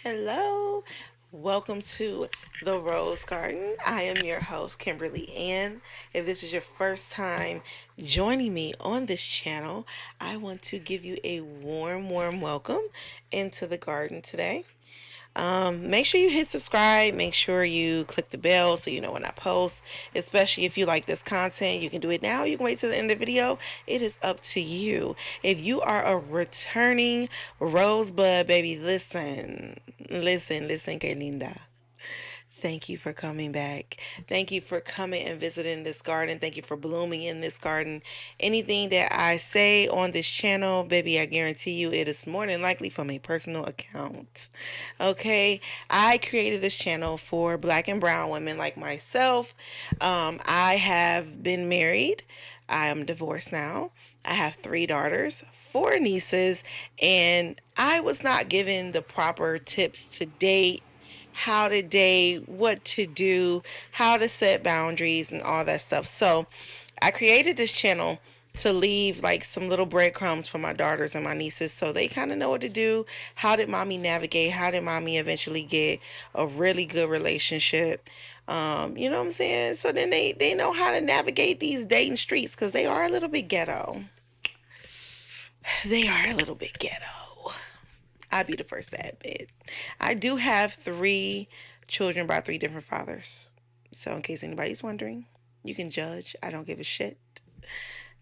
Hello, welcome to the Rose Garden. I am your host, Kimberly Ann. If this is your first time joining me on this channel, I want to give you a warm welcome into the garden today. Make sure you hit subscribe. Make sure you click the bell so you know when I post. Especially if you like this content, you can do it now. You can wait till the end of the video. It is up to you. If you are a returning rosebud, baby, listen, que linda. Thank you for coming back. Thank you for coming and visiting this garden. Thank you for blooming in this garden. Anything that I say on this channel, baby, I guarantee you it is more than likely from a personal account. Okay, I created this channel for black and brown women like myself. I have been married. I am divorced now. I have 3 daughters, 4 nieces, and I was not given the proper tips to date, how to date, what to do, how to set boundaries, and all that stuff. So I created this channel to leave like some little breadcrumbs for my daughters and my nieces so they kind of know what to do. How did mommy navigate? How did mommy eventually get a really good relationship? You know what I'm saying? So then they know how to navigate these dating streets because they are a little bit ghetto. They are a little bit ghetto. I'd be the first to admit. I do have 3 children by 3 different fathers. So in case anybody's wondering, you can judge. I don't give a shit.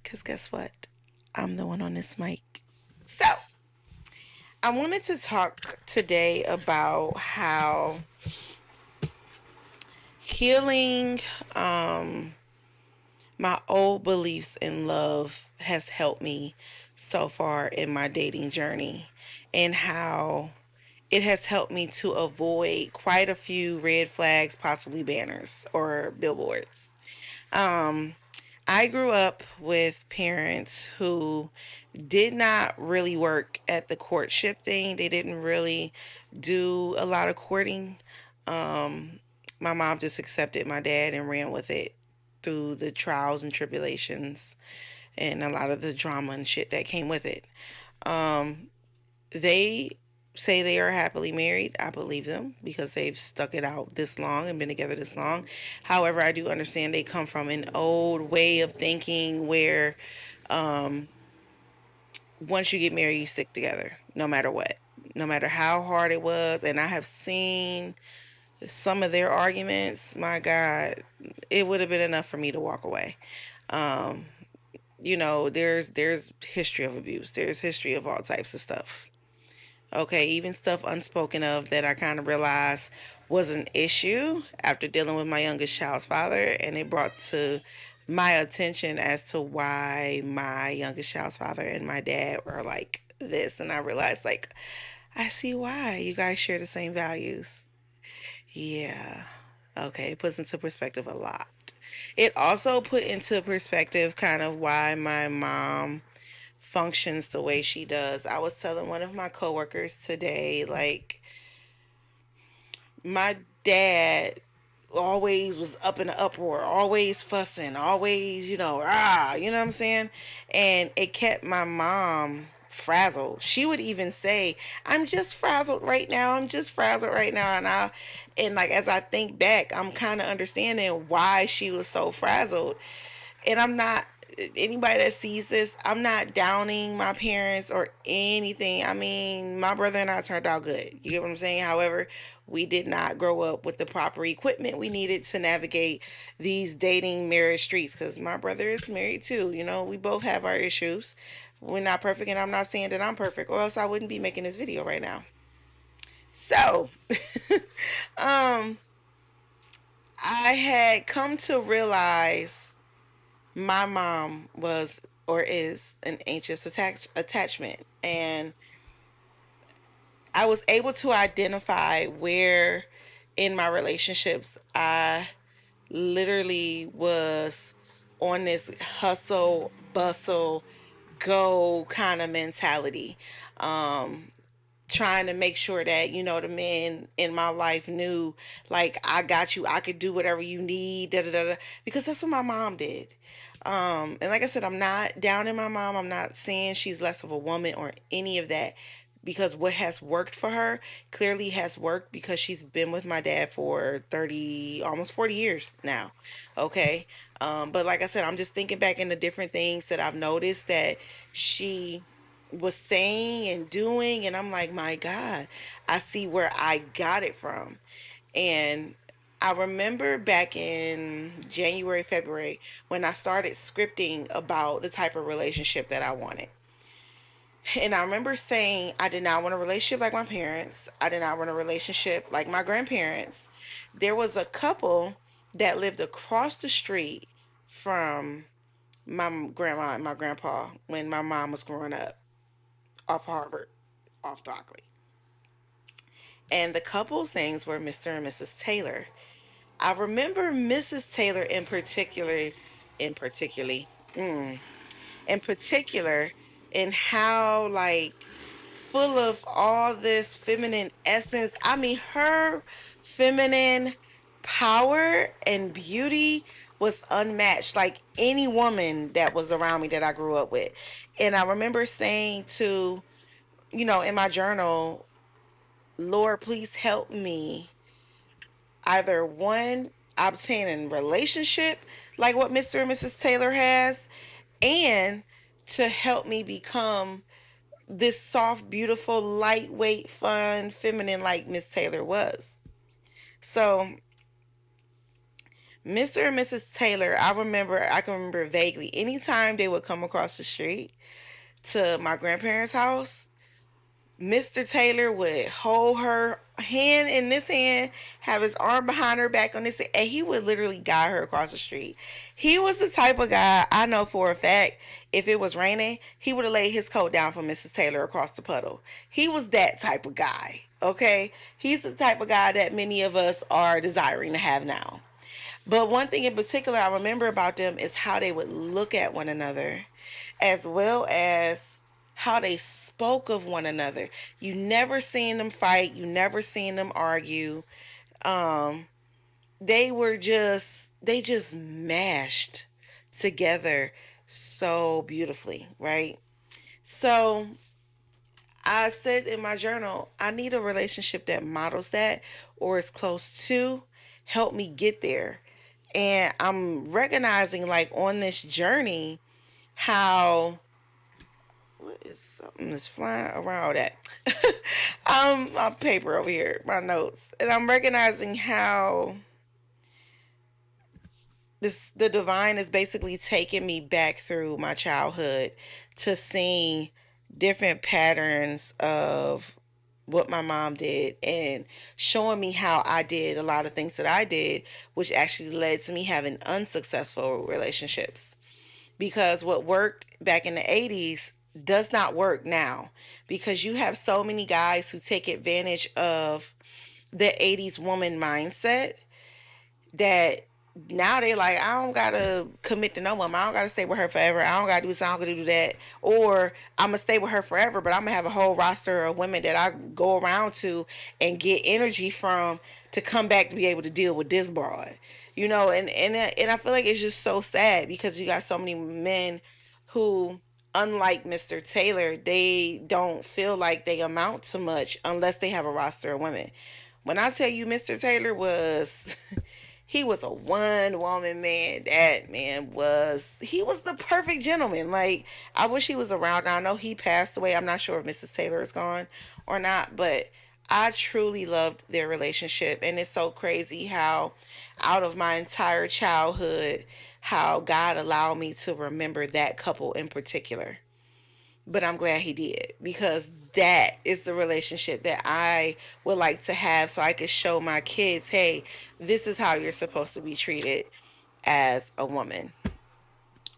Because guess what? I'm the one on this mic. So I wanted to talk today about how healing my old beliefs in love has helped me so far in my dating journey, and how it has helped me to avoid quite a few red flags, possibly banners or billboards. Um, I grew up with parents who did not really work at the courtship thing. They didn't really do a lot of courting. Um, my mom just accepted my dad and ran with it through the trials and tribulations and a lot of the drama and shit that came with it. Um, they say they are happily married. I believe them because they've stuck it out this long and been together this long. However, I do understand they come from an old way of thinking where um, once you get married, you stick together no matter what, no matter how hard it was. And I have seen some of their arguments. My God, it would have been enough for me to walk away. Um, there's history of abuse. There's history of all types of stuff. Okay, even stuff unspoken of that I kind of realized was an issue after dealing with my youngest child's father, and it brought to my attention as to why my youngest child's father and my dad were like this. And I realized, like, I see why you guys share the same values. Yeah. Okay, it puts into perspective a lot. It also put into perspective kind of why my mom functions the way she does. I was telling one of my coworkers today, like, my dad always was up in an uproar, always fussing, always, you know what I'm saying? And it kept my mom frazzled. She would even say, I'm just frazzled right now. I'm just frazzled right now. And like, as I think back, I'm kind of understanding why she was so frazzled. And I'm not, anybody that sees this, I'm not downing my parents or anything. I mean, my brother and I turned out good. You get what I'm saying? However, we did not grow up with the proper equipment we needed to navigate these dating marriage streets, because my brother is married too. We both have our issues. We're not perfect, and I'm not saying that I'm perfect, or else I wouldn't be making this video right now. So, um, I had come to realize my mom was or is an anxious attachment, and I was able to identify where in my relationships I literally was on this hustle bustle go kind of mentality, um trying to make sure that the men in my life knew, like, I got you, I could do whatever you need, da da da da, because that's what my mom did. And like I said, I'm not down in my mom. I'm not saying she's less of a woman or any of that. because what has worked for her clearly has worked because she's been with my dad for 30, almost 40 years now. Okay. But like I said, I'm just thinking back into different things that I've noticed that she was saying and doing, and I'm like, my God, I see where I got it from. And I remember back in January, February, when I started scripting about the type of relationship that I wanted. And I remember saying I did not want a relationship like my parents. I did not want a relationship like my grandparents. There was a couple that lived across the street from my grandma and my grandpa when my mom was growing up off Harvard, off Dockley. And the couple's names were Mr. and Mrs. Taylor. I remember Mrs. Taylor in particularly, mm, in particular, in how like full of all this feminine essence. I mean, her feminine power and beauty was unmatched, like any woman that was around me that I grew up with. And I remember saying to, in my journal, Lord, please help me either one, obtain a relationship like what Mr. and Mrs. Taylor has, and to help me become this soft, beautiful, lightweight, fun, feminine like Miss Taylor was. So, Mr. and Mrs. Taylor, I can remember vaguely, anytime they would come across the street to my grandparents' house, Mr. Taylor would hold her hand in this hand, have his arm behind her back on this, and he would literally guide her across the street. He was the type of guy, I know for a fact, if it was raining, he would have laid his coat down for Mrs. Taylor across the puddle. He was that type of guy, okay? He's the type of guy that many of us are desiring to have now. But one thing in particular I remember about them is how they would look at one another, as well as how they spoke of one another. You never seen them fight, you never seen them argue. Um, they just mashed together so beautifully, right? So I said in my journal, I need a relationship that models that or is close to. Help me get there. And I'm recognizing, like, on this journey, how what is something that's flying around at my paper over here, my notes, and I'm recognizing how the divine is basically taking me back through my childhood to seeing different patterns of what my mom did and showing me how I did a lot of things that I did, which actually led to me having unsuccessful relationships. Because what worked back in the 80s does not work now, because you have so many guys who take advantage of the 80s woman mindset that now they like, I don't gotta commit to no woman. I don't gotta stay with her forever. I don't gotta do this. I don't gotta do that. Or I'm gonna stay with her forever, but I'm gonna have a whole roster of women that I go around to and get energy from to come back to be able to deal with this broad. And I feel like it's just so sad because you got so many men who, unlike Mr. Taylor, they don't feel like they amount to much unless they have a roster of women. When I tell you Mr. Taylor was he was a one woman man. That man he was the perfect gentleman. Like, I wish he was around. Now, I know he passed away. I'm not sure if Mrs. Taylor is gone or not, but I truly loved their relationship. And it's so crazy how out of my entire childhood, how God allowed me to remember that couple in particular. But I'm glad he did, because that is the relationship that I would like to have, so I could show my kids, hey, this is how you're supposed to be treated as a woman.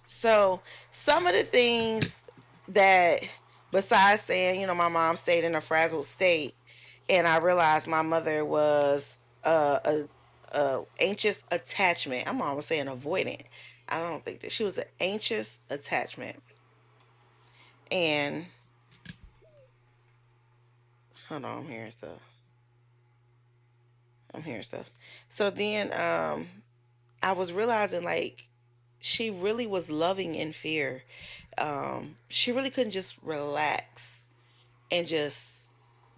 So, some of the things that, besides saying, my mom stayed in a frazzled state, and I realized my mother was a anxious attachment. I'm always saying avoidant. I don't think that she was an anxious attachment. And hold on, I'm hearing stuff. I'm hearing stuff. So then I was realizing, like, she really was loving in fear. She really couldn't just relax and just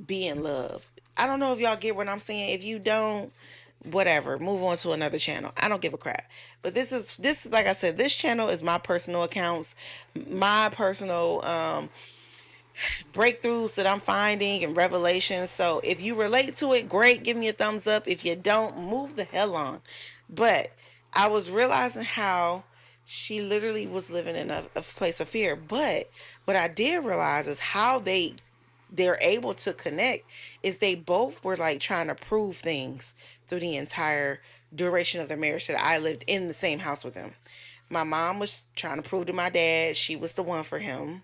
be in love. I don't know if y'all get what I'm saying. If you don't, whatever, move on to another channel. I don't give a crap. But this is like I said, this channel is my personal accounts, my personal breakthroughs that I'm finding and revelations. So if you relate to it, great, give me a thumbs up. If you don't, move the hell on. But I was realizing how she literally was living in a place of fear. But what I did realize is how they're able to connect is they both were like trying to prove things through the entire duration of their marriage that I lived in the same house with them. My mom was trying to prove to my dad she was the one for him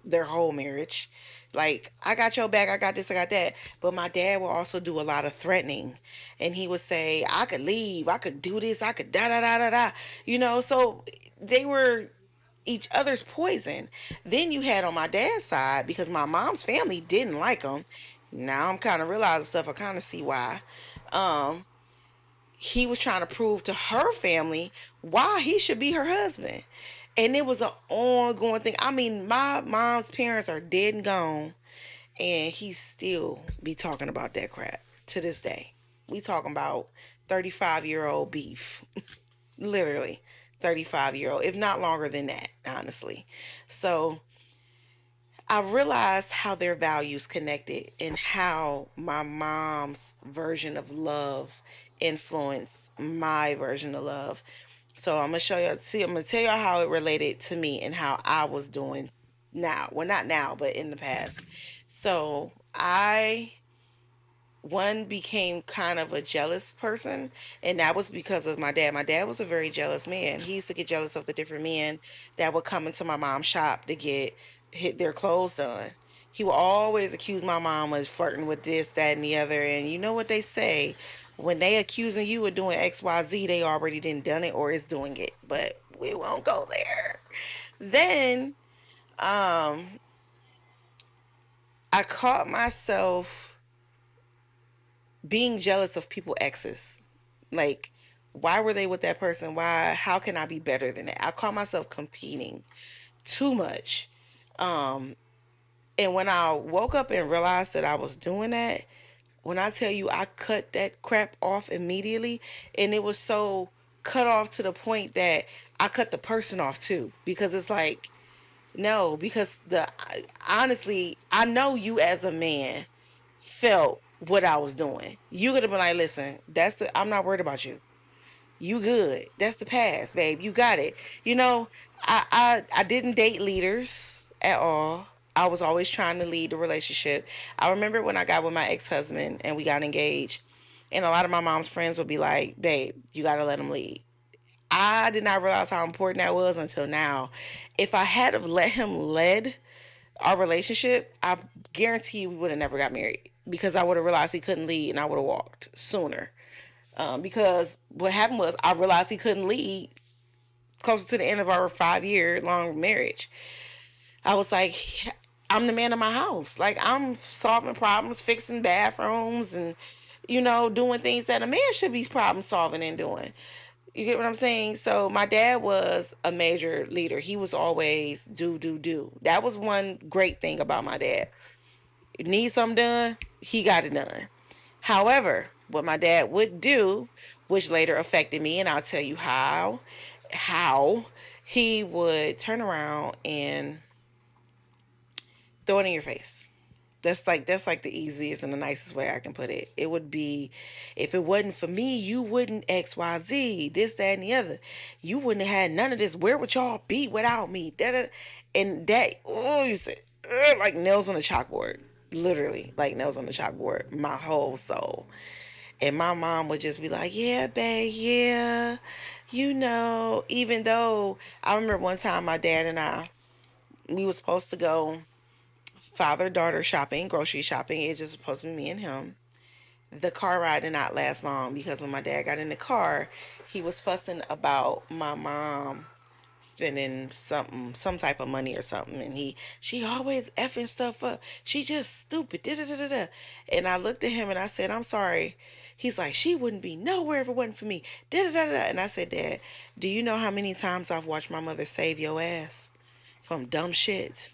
their whole marriage. Like, I got your back, I got this, I got that. But my dad will also do a lot of threatening. And he would say, I could leave, I could do this, I could da da da da da. So they were each other's poison. Then you had on my dad's side, because my mom's family didn't like him. Now I'm kind of realizing stuff, I kind of see why. Um, he was trying to prove to her family why he should be her husband. And it was an ongoing thing. I mean, my mom's parents are dead and gone, and he still be talking about that crap to this day. We talking about 35-year-old beef. Literally 35-year-old, if not longer than that, honestly. So I realized how their values connected and how my mom's version of love influenced my version of love. So I'm gonna show you. See, I'm gonna tell you how it related to me and how I was doing now. Well, not now, but in the past. So I one became kind of a jealous person, and that was because of my dad. My dad was a very jealous man. He used to get jealous of the different men that would come into my mom's shop to get hit their clothes done. He would always accuse my mom of flirting with this, that, and the other. And you know what they say? When they accusing you of doing XYZ, they already done it or is doing it. But we won't go there. Then um I caught myself being jealous of people exes. Like, why were they with that person? Why? How can I be better than that? I caught myself competing too much. Um, and when I woke up and realized that I was doing that, when I tell you I cut that crap off immediately, and it was so cut off to the point that I cut the person off too, because it's like, no, because honestly, I know you as a man felt what I was doing. You could have been like, listen, I'm not worried about you. You good. That's the past, babe. You got it. You know, I didn't date leaders at all. I was always trying to lead the relationship. I remember when I got with my ex-husband and we got engaged, and a lot of my mom's friends would be like, babe, you got to let him lead. I did not realize how important that was until now. If I had have let him lead our relationship, I guarantee you we would have never got married, because I would have realized he couldn't lead and I would have walked sooner. Because what happened was I realized he couldn't lead closer to the end of our 5 year long marriage. I was like, I'm the man of my house. Like, I'm solving problems, fixing bathrooms, and doing things that a man should be problem solving and doing. You get what I'm saying? So my dad was a major leader. He was always do, do, do. That was one great thing about my dad. Need something done, he got it done. However, what my dad would do, which later affected me, and I'll tell you how he would turn around and throw it in your face. That's like the easiest and the nicest way I can put it. It would be, if it wasn't for me, you wouldn't XYZ, this, that, and the other. You wouldn't have had none of this. Where would y'all be without me? Da-da. And that, oh, you said, like nails on a chalkboard. Literally, like nails on the chalkboard. My whole soul. And my mom would just be like, yeah, babe, yeah. Even though I remember one time my dad and we were supposed to go father-daughter shopping, grocery shopping. It just was supposed to be me and him. The car ride did not last long, because when my dad got in the car, he was fussing about my mom spending some type of money or something, and she always effing stuff up. She just stupid. Da, da, da, da, da. And I looked at him and I said, I'm sorry. He's like, she wouldn't be nowhere if it wasn't for me. Da, da, da, da. And I said, Dad, do you know how many times I've watched my mother save your ass from dumb shit?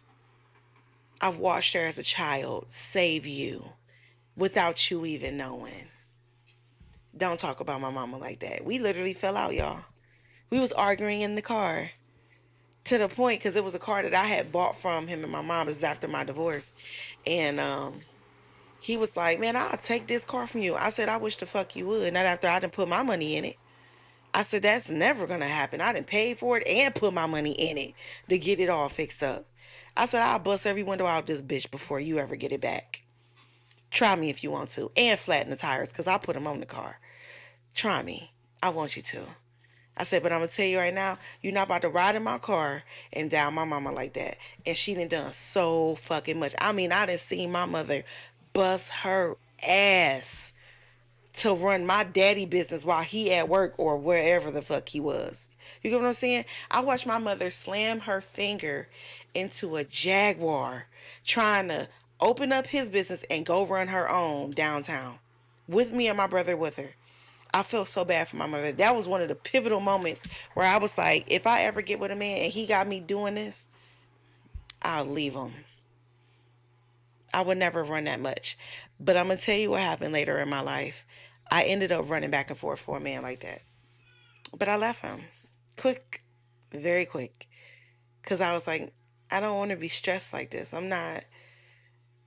I've watched her as a child save you without you even knowing. Don't talk about my mama like that. We literally fell out, y'all. We was arguing in the car to the point because it was a car that I had bought from him and my mom. It was after my divorce, and he was like, "Man, I'll take this car from you." I said, "I wish the fuck you would." Not after I didn't put my money in it. I said, "That's never gonna happen. I didn't pay for it and put my money in it to get it all fixed up." I said, "I'll bust every window out this bitch before you ever get it back. Try me if you want to, and flatten the tires because I put them on the car. Try me. I want you to." I said, "But I'm gonna tell you right now, you're not about to ride in my car and down my mama like that." And she done so fucking much. I mean, I done seen my mother bust her ass to run my daddy business while he at work or wherever the fuck he was. You get what I'm saying? I watched my mother slam her finger into a Jaguar trying to open up his business and go run her own downtown with me and my brother with her. I felt so bad for my mother. That was one of the pivotal moments where I was like, if I ever get with a man and he got me doing this, I'll leave him. I would never run that much. But I'm going to tell you what happened later in my life. I ended up running back and forth for a man like that. But I left him quick, very quick. Because I was like, I don't want to be stressed like this. I'm not.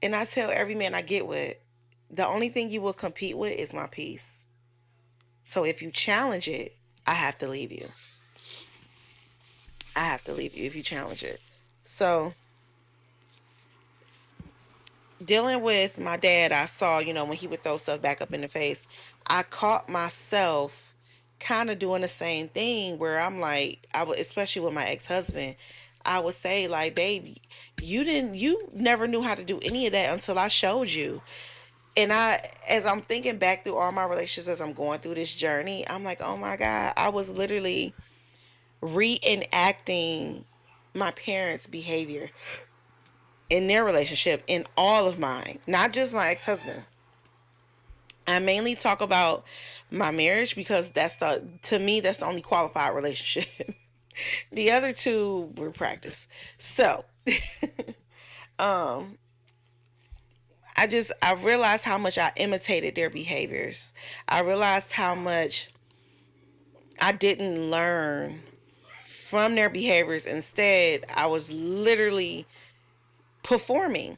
And I tell every man I get with, the only thing you will compete with is my peace. So if you challenge it, I have to leave you. I have to leave you if you challenge it. So dealing with my dad, I saw, when he would throw stuff back up in the face, I caught myself kind of doing the same thing where I'm like, I would, especially with my ex-husband, I would say like, "Baby, you never knew how to do any of that until I showed you." And as I'm thinking back through all my relationships as I'm going through this journey, I'm like, oh my God, I was literally reenacting my parents' behavior in their relationship in all of mine, not just my ex-husband. I mainly talk about my marriage because to me that's the only qualified relationship. The other two were practice. So, um I realized how much I imitated their behaviors. I realized how much I didn't learn from their behaviors. Instead, I was literally performing.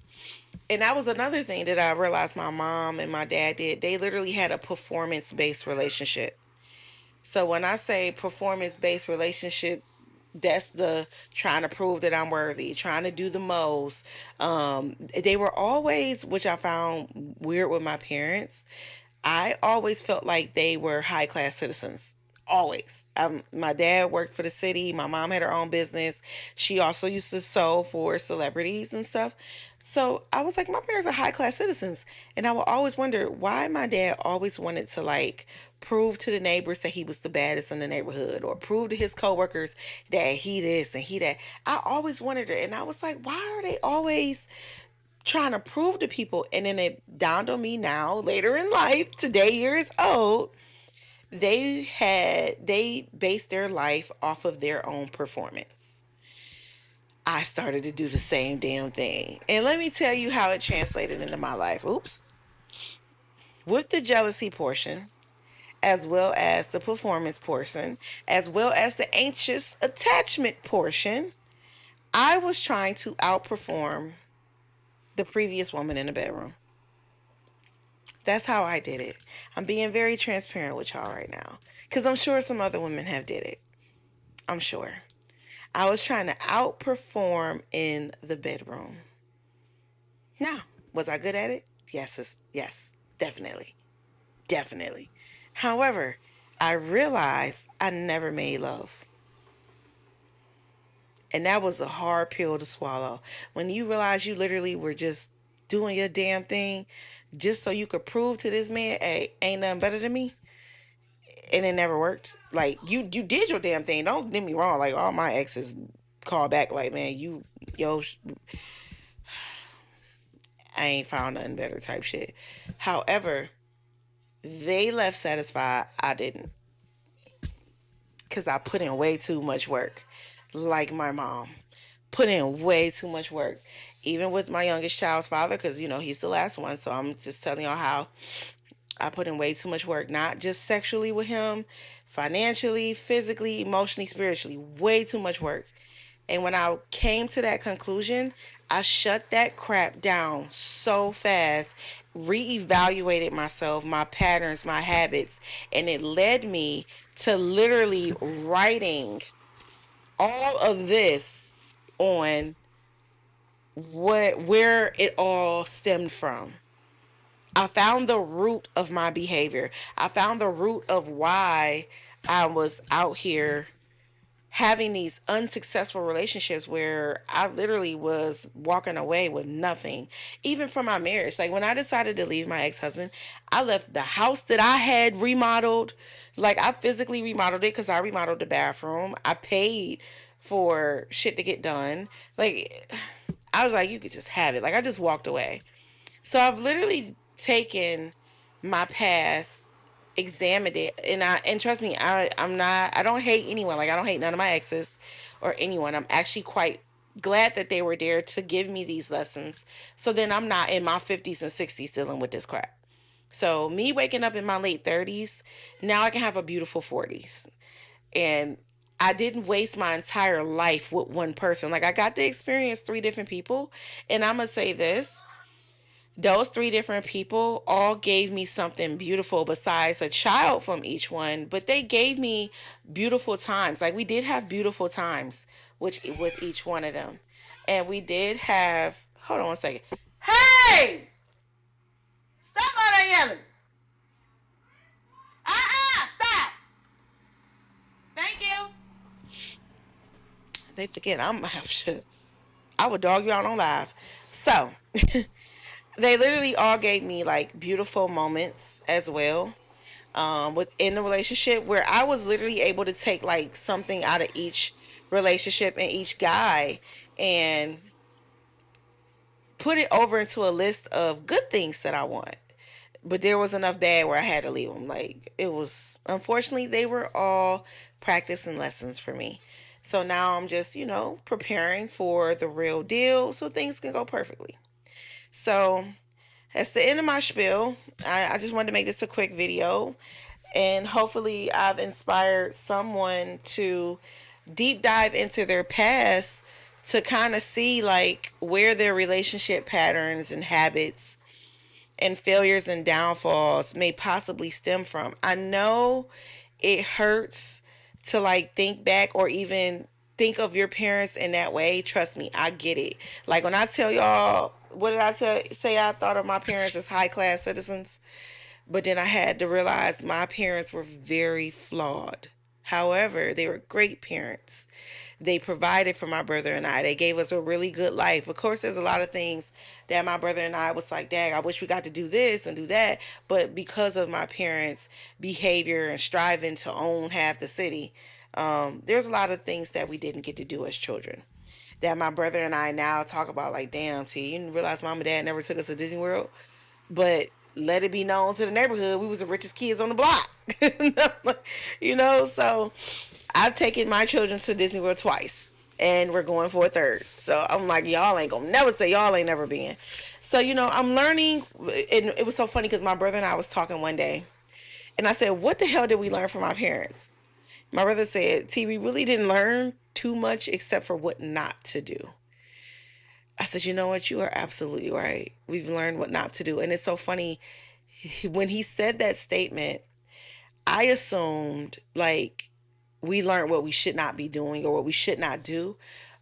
And that was another thing that I realized my mom and my dad did. They literally had a performance based relationship. So when I say performance based relationship, that's the trying to prove that I'm worthy, trying to do the most. They were always, which I found weird with my parents, I always felt like they were high class citizens. Always. My dad worked for the city. My mom had her own business. She also used to sew for celebrities and stuff. So I was like, my parents are high class citizens. And I would always wonder why my dad always wanted to like prove to the neighbors that he was the baddest in the neighborhood or prove to his coworkers that he this and he that. I always wondered it. And I was like, why are they always trying to prove to people? And then it dawned on me now, later in life, today years old, they based their life off of their own performance. I started to do the same damn thing. And let me tell you how it translated into my life. Oops. With the jealousy portion, as well as the performance portion, as well as the anxious attachment portion, I was trying to outperform the previous woman in the bedroom. That's how I did it. I'm being very transparent with y'all right now because I'm sure some other women have did it. I'm sure. I was trying to outperform in the bedroom. Now, was I good at it? Yes, yes, definitely, definitely. However, I realized I never made love, and that was a hard pill to swallow. When you realize you literally were just doing your damn thing, just so you could prove to this man, hey, ain't nothing better than me, and it never worked. Like you did your damn thing. Don't get me wrong. Like all my exes call back, like, man, yo, I ain't found nothing better type shit. However, they left satisfied. I didn't. Because I put in way too much work. Like my mom. Put in way too much work. even with my youngest child's father, because he's the last one. So I'm just telling y'all how I put in way too much work, not just sexually with him, financially, physically, emotionally, spiritually, way too much work. And when I came to that conclusion, I shut that crap down so fast, reevaluated myself, my patterns, my habits, and it led me to literally writing all of this on where it all stemmed from. I found the root of my behavior. I found the root of why I was out here having these unsuccessful relationships where I literally was walking away with nothing, even from my marriage. Like when I decided to leave my ex husband, I left the house that I had remodeled. Like I physically remodeled it because I remodeled the bathroom. I paid for shit to get done. Like I was like, you could just have it. Like I just walked away. So I've literally taken my past, examined it, and trust me, I don't hate anyone. Like I don't hate none of my exes or anyone. I'm actually quite glad that they were there to give me these lessons. So then I'm not in my 50s and 60s dealing with this crap. So me waking up in my late 30s, now I can have a beautiful 40s. And I didn't waste my entire life with one person. Like I got to experience three different people, and I'm gonna say this, those three different people all gave me something beautiful besides a child from each one, but they gave me beautiful times. Like we did have beautiful times with each one of them. And we did have, hold on one second. Hey! Stop out there yelling. Stop. Thank you. They forget I'm shit. I would dog you out on live. So they literally all gave me like beautiful moments as well, within the relationship, where I was literally able to take like something out of each relationship and each guy and put it over into a list of good things that I want. But there was enough bad where I had to leave them. Like it was, unfortunately, they were all practice and lessons for me. So now I'm just, preparing for the real deal so things can go perfectly. So that's the end of my spiel. I just wanted to make this a quick video, and hopefully I've inspired someone to deep dive into their past to kind of see like where their relationship patterns and habits and failures and downfalls may possibly stem from. I know it hurts to like think back or even think of your parents in that way. Trust me, I get it. Like when I tell y'all, what did say I thought of my parents as high class citizens? But then I had to realize my parents were very flawed. However, they were great parents. They provided for my brother and I. They gave us a really good life. Of course, there's a lot of things that my brother and I was like, Dad, I wish we got to do this and do that. But because of my parents' behavior and striving to own half the city, there's a lot of things that we didn't get to do as children. That my brother and I now talk about, like, damn, T, you didn't realize mom and dad never took us to Disney World? But let it be known to the neighborhood we was the richest kids on the block. So I've taken my children to Disney World twice, and we're going for a third. So I'm like, y'all ain't gonna never say y'all ain't never been. So I'm learning, and it was so funny because my brother and I was talking one day, and I said, what the hell did we learn from our parents? My brother said, T, we really didn't learn too much except for what not to do. I said, you know what? You are absolutely right. We've learned what not to do. And it's so funny. When he said that statement, I assumed like we learned what we should not be doing or what we should not do.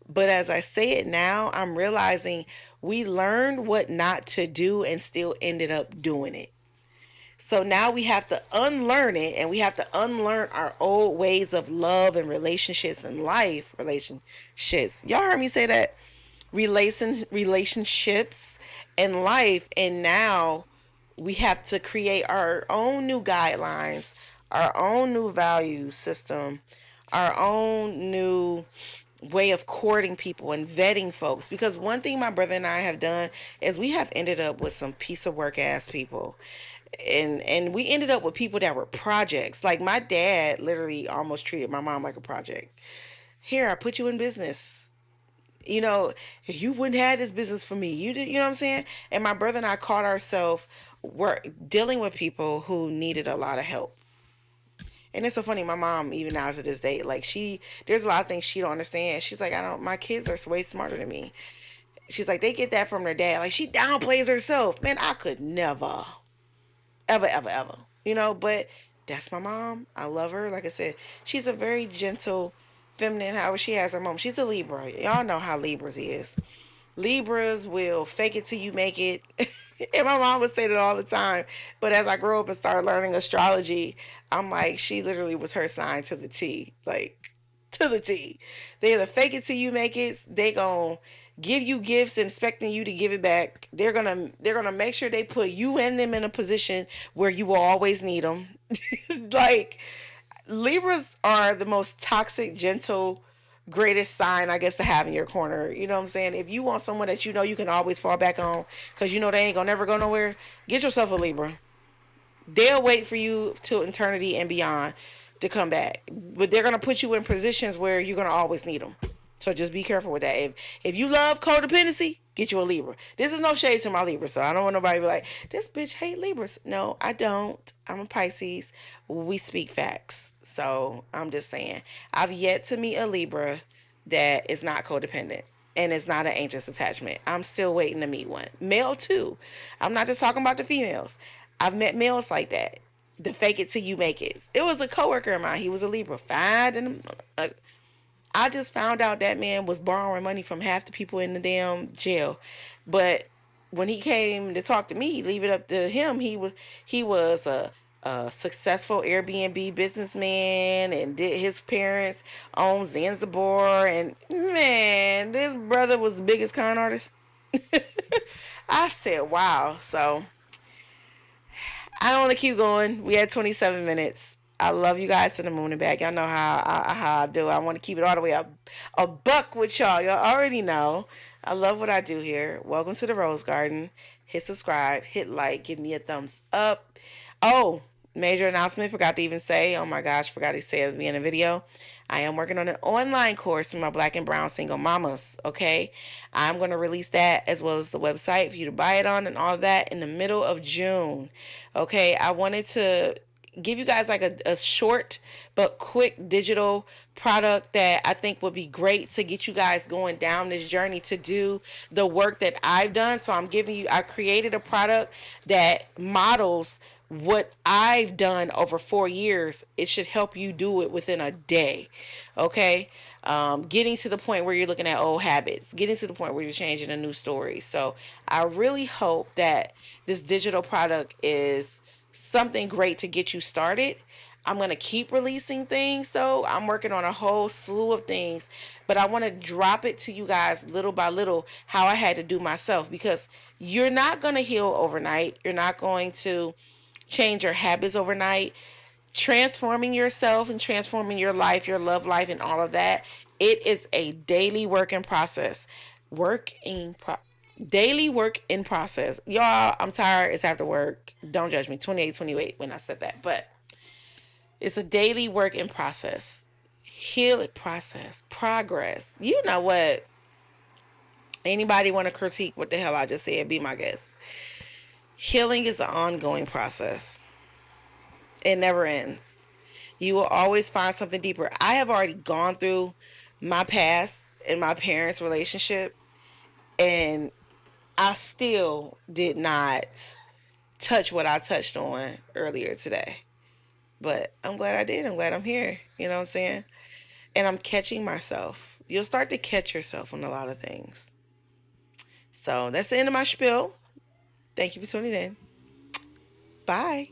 But as I say it now, I'm realizing we learned what not to do and still ended up doing it. So now we have to unlearn it, and we have to unlearn our old ways of love and relationships and life relationships. Y'all heard me say that? Relationships and life. And now we have to create our own new guidelines, our own new value system, our own new way of courting people and vetting folks. Because one thing my brother and I have done is we have ended up with some piece of work ass people. And we ended up with people that were projects. Like my dad literally almost treated my mom like a project. Here, I put you in business. You know, you wouldn't have this business for me. You did, you know what I'm saying? And my brother and I caught ourselves were dealing with people who needed a lot of help. And it's so funny, my mom, even now to this day, like there's a lot of things she don't understand. She's like, I don't, my kids are way smarter than me. She's like, they get that from their dad. Like, she downplays herself. Man, I could never, ever, ever, ever. You know, but that's my mom. I love her. Like I said, she's a very gentle, feminine, however she has her moment. She's a Libra. Y'all know how Libras is. Libras will fake it till you make it. And my mom would say that all the time. But as I grew up and started learning astrology, I'm like, she literally was her sign to the T. Like, to the T. They either fake it till you make it, they gon' give you gifts and expecting you to give it back. They're gonna make sure they put you and them in a position where you will always need them. Like, Libras are the most toxic, gentle, greatest sign, I guess, to have in your corner. You know what I'm saying? If you want someone that you know you can always fall back on because you know they ain't gonna never go nowhere, get yourself a Libra. They'll wait for you till eternity and beyond to come back, but they're gonna put you in positions where you're gonna always need them. So just be careful with that. If you love codependency, get you a Libra. This is no shade to my Libra, so I don't want nobody to be like, this bitch hate Libras. No, I don't. I'm a Pisces. We speak facts. So I'm just saying, I've yet to meet a Libra that is not codependent and it's not an anxious attachment. I'm still waiting to meet one. Male too. I'm not just talking about the females. I've met males like that. The fake it till you make it. It was a coworker of mine. He was a Libra. Fine. And I just found out that man was borrowing money from half the people in the damn jail. But when he came to talk to me, leave it up to him. He was a successful Airbnb businessman, and did his parents own Zanzibar, and man, this brother was the biggest con artist. I said, wow. So I don't want to keep going. We had 27 minutes. I love you guys to the moon and back. Y'all know how I do. I want to keep it all the way up a buck with y'all. Y'all already know. I love what I do here. Welcome to the Rose Garden. Hit subscribe, hit like, give me a thumbs up. Oh, major announcement. Forgot to even say. Oh my gosh, forgot to say at the beginning of the video. I am working on an online course for my black and brown single mamas. Okay. I'm going to release that as well as the website for you to buy it on and all that in the middle of June. Okay. I wanted to give you guys like a short but quick digital product that I think would be great to get you guys going down this journey to do the work that I've done. So I created a product that models what I've done over 4 years. It should help you do it within a day. Okay. Getting to the point where you're looking at old habits, getting to the point where you're changing a new story. So I really hope that this digital product is something great to get you started. I'm going to keep releasing things, so I'm working on a whole slew of things, but I want to drop it to you guys little by little how I had to do myself, because you're not going to heal overnight. You're not going to change your habits overnight. Transforming yourself and transforming your life, your love life, and all of that, it is a daily work in process. Daily work in process. Y'all, I'm tired. It's after work. Don't judge me. 28 when I said that. But it's a daily work in process. Heal it process. Progress. You know what? Anybody want to critique what the hell I just said? Be my guest. Healing is an ongoing process. It never ends. You will always find something deeper. I have already gone through my past and my parents' relationship, and I still did not touch what I touched on earlier today. But I'm glad I did. I'm glad I'm here. You know what I'm saying? And I'm catching myself. You'll start to catch yourself on a lot of things. So that's the end of my spiel. Thank you for tuning in. Bye.